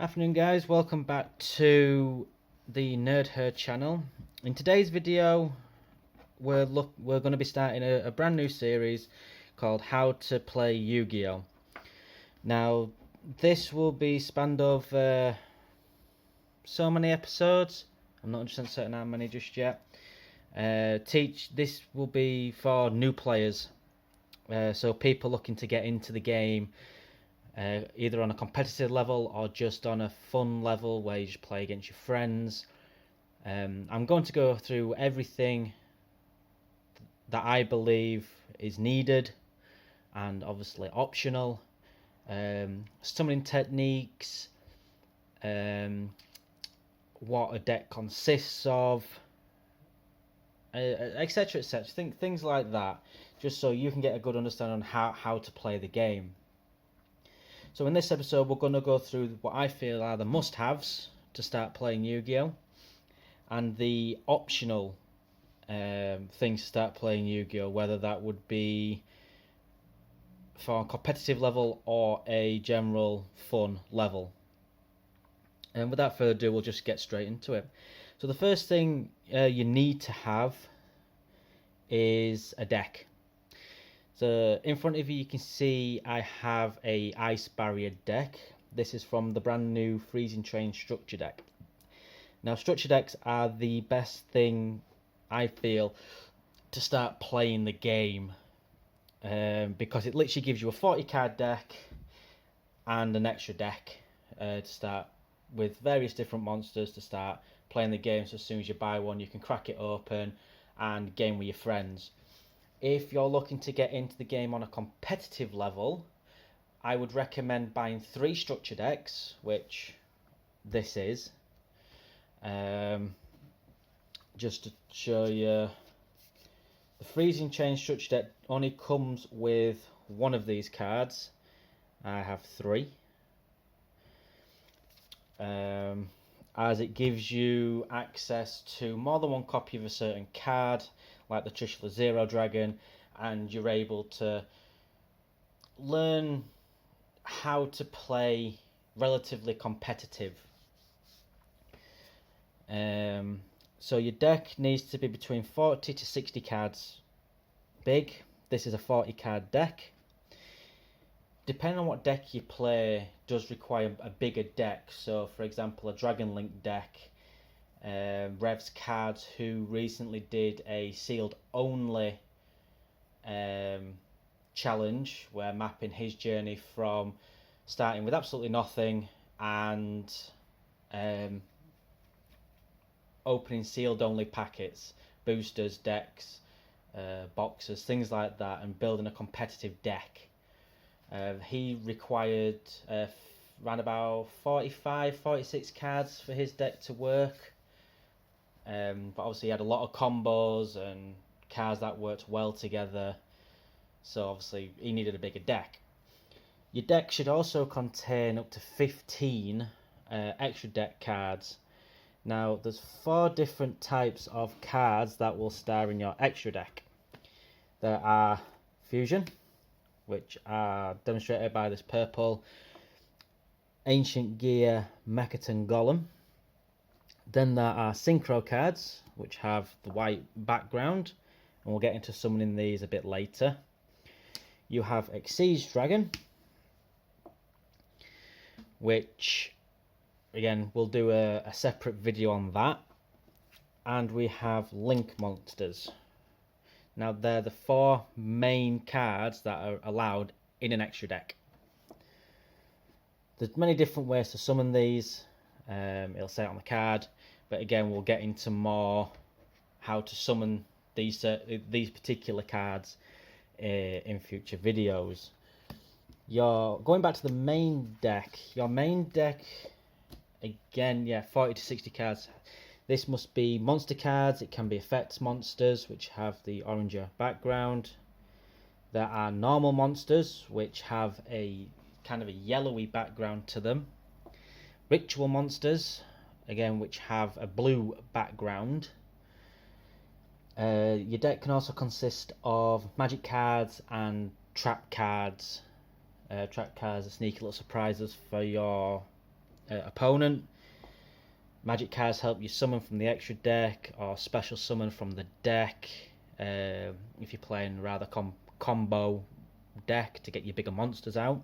Afternoon guys, welcome back to the Nerd Herd channel. In today's video we're going to be starting a brand new series called How to Play Yu-Gi-Oh! Now this will be spanned over so many episodes. I'm not 100% certain how many just yet. This will be for new players, so people looking to get into the game, either on a competitive level or just on a fun level where you just play against your friends. I'm going to go through everything that I believe is needed and obviously optional, summoning techniques, what a deck consists of, etc, etc, things like that, just so you can get a good understanding on how to play the game. So in this episode we're going to go through what I feel are the must-haves to start playing Yu-Gi-Oh! And the optional things to start playing Yu-Gi-Oh! Whether that would be for a competitive level or a general fun level. And without further ado, we'll just get straight into it. So the first thing you need to have is a deck. So in front of you, you can see I have a Ice Barrier deck. This is from the brand new Freezing Train structure deck. Now structure decks are the best thing I feel to start playing the game, because it literally gives you a 40 card deck and an extra deck to start with various different monsters to start playing the game. So as soon as you buy one, you can crack it open and game with your friends. If you're looking to get into the game on a competitive level, I would recommend buying 3 structure decks, which this is. Just to show you, the Freezing Chain structure deck only comes with one of these cards. I have 3. As it gives you access to more than one copy of a certain card, like the Trishula Zero Dragon, and you're able to learn how to play relatively competitive. So your deck needs to be between 40 to 60 cards big. This is a 40 card deck. Depending on what deck you play does require a bigger deck. So for example, a Dragon Link deck, Rev's Cards, who recently did a sealed only challenge where mapping his journey from starting with absolutely nothing and opening sealed only packets, boosters, decks, boxes, things like that, and building a competitive deck. He required around about 45, 46 cards for his deck to work. But obviously he had a lot of combos and cards that worked well together, so obviously he needed a bigger deck. Your deck should also contain up to 15 extra deck cards. Now there's 4 different types of cards that will star in your extra deck. There are Fusion, which are demonstrated by this purple Ancient Gear Mekaton Golem. Then there are Synchro cards, which have the white background, and we'll get into summoning these a bit later. You have Exceed Dragon, which again we'll do a separate video on that. And we have Link Monsters. Now they're the 4 main cards that are allowed in an extra deck. There's many different ways to summon these. It'll say it on the card, but again we'll get into more how to summon these particular cards in future videos. Going back to the main deck, your main deck, again, 40 to 60 cards. This must be monster cards. It can be effects monsters, which have the oranger background. There are normal monsters, which have a kind of a yellowy background to them. Ritual monsters, again, which have a blue background. Your deck can also consist of magic cards and trap cards. Trap cards are sneaky little surprises for your opponent. Magic cards help you summon from the extra deck or special summon from the deck if you're playing rather combo deck to get your bigger monsters out.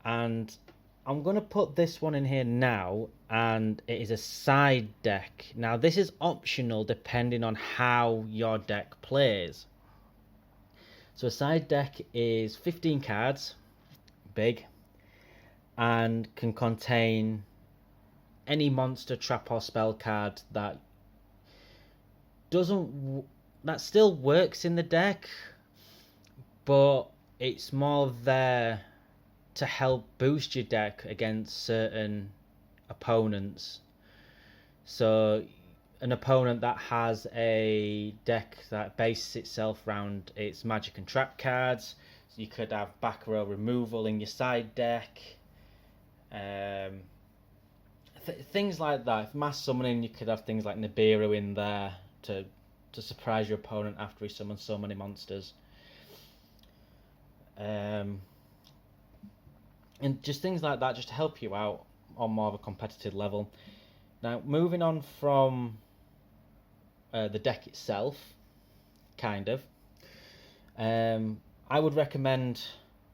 And I'm going to put this one in here now, and it is a side deck. Now this is optional depending on how your deck plays. So a side deck is 15 cards, big, and can contain any monster, trap, or spell card that still works in the deck, but it's more there to help boost your deck against certain opponents. So an opponent that has a deck that bases itself around its magic and trap cards, so you could have back row removal in your side deck. Things like that. If mass summoning, you could have things like Nibiru in there to surprise your opponent after he summons so many monsters. And just things like that, just to help you out on more of a competitive level. Now, moving on from the deck itself, kind of, I would recommend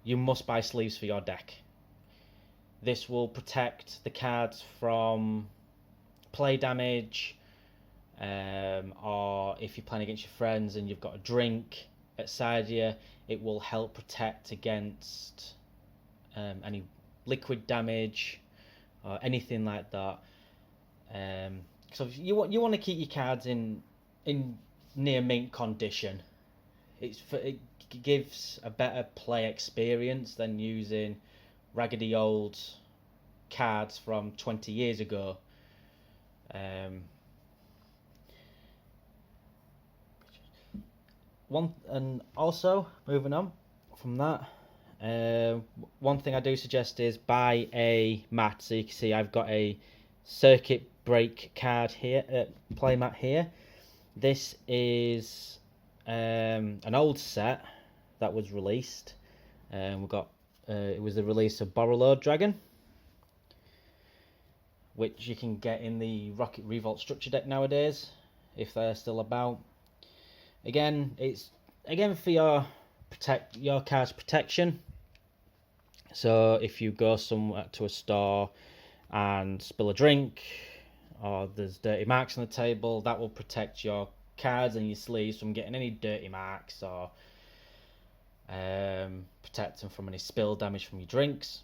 you must buy sleeves for your deck. This will protect the cards from play damage, or if you're playing against your friends and you've got a drink at side you, it will help protect against any liquid damage or anything like that. So you want to keep your cards in near mint condition. It gives a better play experience than using raggedy old cards from 20 years ago. And also moving on from that, one thing I do suggest is buy a mat. So you can see I've got a circuit break card here, play mat here. This is an old set that was released. We got it was the release of Borrelord Dragon, which you can get in the Rocket Revolt structure deck nowadays, if they're still about. Again, it's for your card's protection. So if you go somewhere to a store and spill a drink, or there's dirty marks on the table, that will protect your cards and your sleeves from getting any dirty marks, or protect them from any spill damage from your drinks.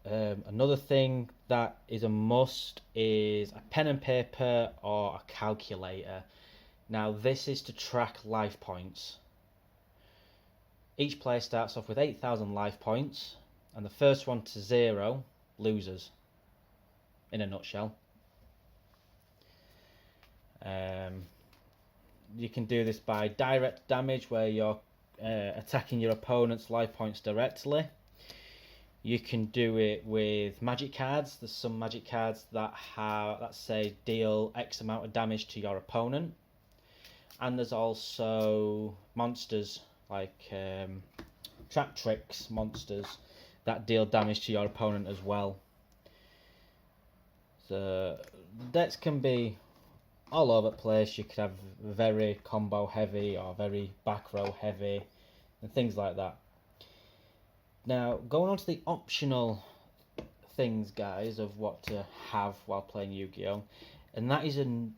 Another thing that is a must is a pen and paper or a calculator. Now this is to track life points. Each player starts off with 8,000 life points, and the first one to 0 loses, in a nutshell. You can do this by direct damage, where you're attacking your opponent's life points directly. You can do it with magic cards. There's some magic cards that have, let's say, deal X amount of damage to your opponent. And there's also monsters like Trap Tricks monsters that deal damage to your opponent as well. So decks can be all over the place. You could have very combo heavy or very back row heavy and things like that. Now, going on to the optional things, guys, of what to have while playing Yu-Gi-Oh! And that is the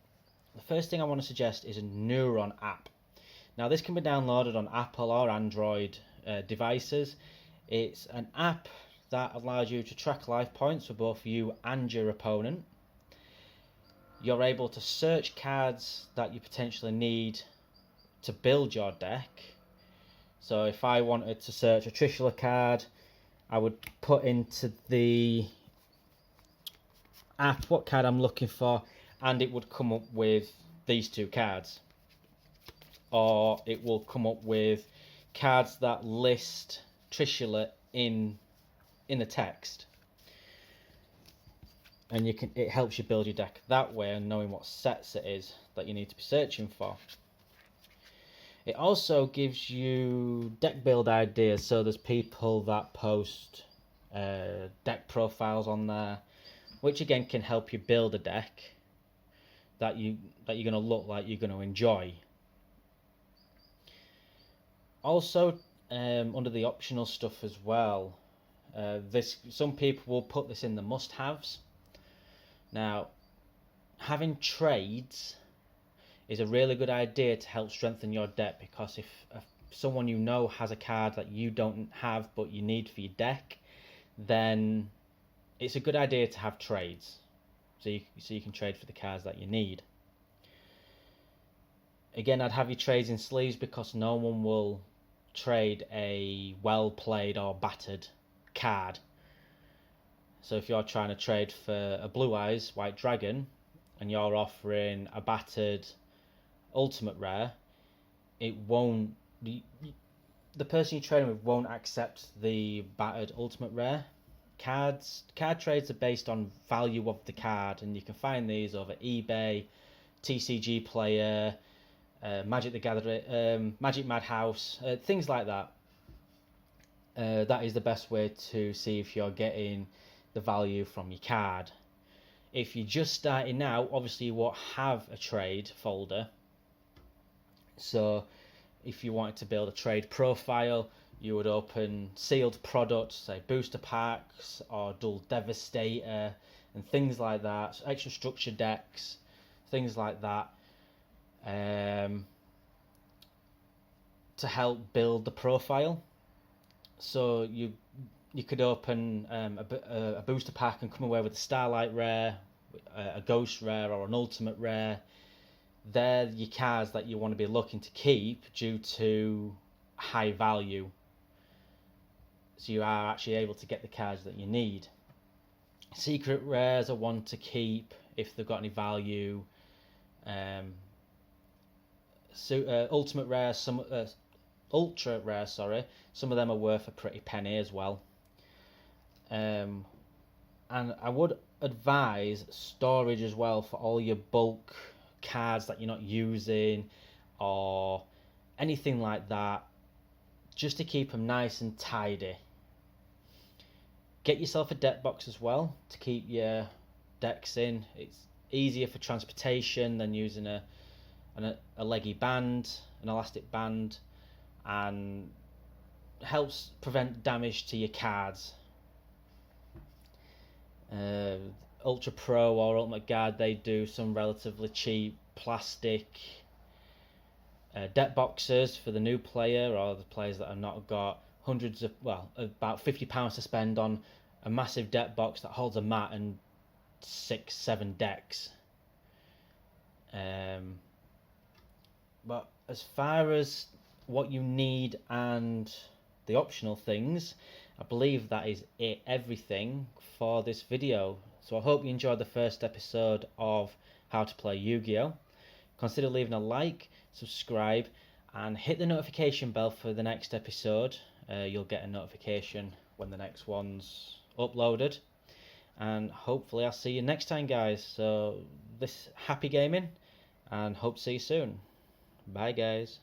first thing I want to suggest is a Neuron app. Now, this can be downloaded on Apple or Android devices. It's an app that allows you to track life points for both you and your opponent. You're able to search cards that you potentially need to build your deck. So if I wanted to search a Trishula card, I would put into the app what card I'm looking for, and it would come up with these two cards. Or it will come up with cards that list Trishula in the text. And it helps you build your deck that way, and knowing what sets it is that you need to be searching for. It also gives you deck build ideas. So there's people that post deck profiles on there, which again can help you build a deck that you're going to look like you're going to enjoy. Also, under the optional stuff as well, some people will put this in the must-haves. Now, having trades is a really good idea to help strengthen your deck, because if someone you know has a card that you don't have but you need for your deck, then it's a good idea to have trades, so you can trade for the cards that you need. Again, I'd have your trades in sleeves, because no one will trade a well played or battered card. So if you're trying to trade for a Blue Eyes White Dragon and you're offering a battered ultimate rare, it won't, the person you're trading with won't accept the battered ultimate rare. Card trades are based on value of the card, and you can find these over eBay, TCG Player, Magic the Gathering, Magic Madhouse, things like that. That is the best way to see if you're getting the value from your card. If you're just starting out, obviously you won't have a trade folder. So if you wanted to build a trade profile, you would open sealed products, say booster packs or dual devastator and things like that, so extra structure decks, things like that, to help build the profile. So you could open a booster pack and come away with a Starlight rare, a Ghost rare or an Ultimate rare. They're your cards that you want to be looking to keep due to high value, so you are actually able to get the cards that you need. Secret rares are one to keep if they've got any value. Ultimate rares, ultra rare, some of them are worth a pretty penny as well. And I would advise storage as well for all your bulk cards that you're not using or anything like that, just to keep them nice and tidy. Get yourself a deck box as well to keep your decks in. It's easier for transportation than using a leggy band, an elastic band, and helps prevent damage to your cards. Ultra Pro or Ultimate Guard, they do some relatively cheap plastic deck boxes for the new player or the players that have not got about £50 to spend on a massive deck box that holds a mat and 6-7 decks. But as far as what you need and the optional things, I believe that is everything for this video. So I hope you enjoyed the first episode of how to play Yu-Gi-Oh! Consider leaving a like, subscribe, and hit the notification bell for the next episode. You'll get a notification when the next one's uploaded. And hopefully I'll see you next time, guys. So happy gaming, and hope to see you soon. Bye, guys.